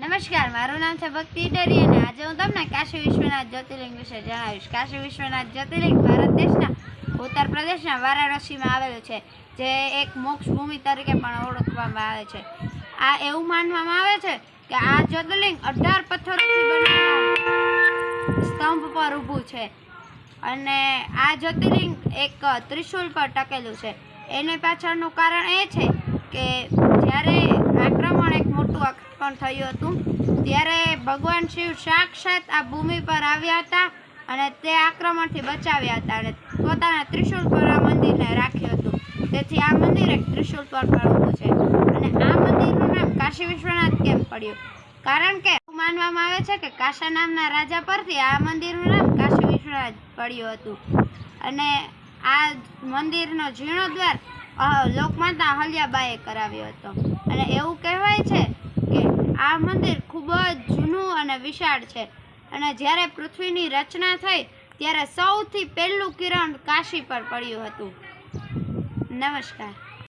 નમસ્કાર, મારું નામ છે ભક્તિ ડરી અને આજે હું તમને કાશી વિશ્વનાથ જ્યોતિર્લિંગ વિશે જણાવીશ। કાશી વિશ્વનાથ જ્યોતિર્લિંગ ભારત દેશના ઉત્તર પ્રદેશના વારાણસીમાં આવેલું છે, જે એક મોક્ષ ભૂમિ તરીકે પણ ઓળખવામાં આવે છે। આ એવું માનવામાં આવે છે કે આ જ્યોતિર્લિંગ 18 પથ્થરોથી બનેલા સ્તંભ પર ઊભું છે અને આ જ્યોતિર્લિંગ એક ત્રિશૂલ પર ટકેલું છે। એની પાછળનું કારણ એ છે કે જ્યારે એક મોટું આક્રમણ થયું હતું ત્યારે ભગવાન શિવ સાક્ષાત આ ભૂમિ પર આવ્યા હતા અને તે આક્રમણથી બચાવ્યા હતા અને પોતાના ત્રિશૂળ પર આ મંદિરને રાખ્યું હતું। તેથી આ મંદિર એક ત્રિશૂલ પર ઊભું છે અને આ મંદિરનું નામ કાશી વિશ્વનાથ કેમ પડ્યું? કારણ કે એવું માનવામાં આવે છે કે કાશા નામના રાજા પરથી આ મંદિરનું નામ કાશી વિશ્વનાથ પડ્યું હતું અને આ મંદિરનો જીર્ણોદ્ધાર લોકમાતા અહલ્યાબાઈએ કરાવ્યો હતો અને એવું કહેવાય છે કે આ મંદિર ખૂબ જ જૂનું અને વિશાળ છે અને જ્યારે પૃથ્વીની રચના થઈ ત્યારે સૌથી પહેલું કિરણ કાશી પર પડ્યું હતું। નમસ્કાર।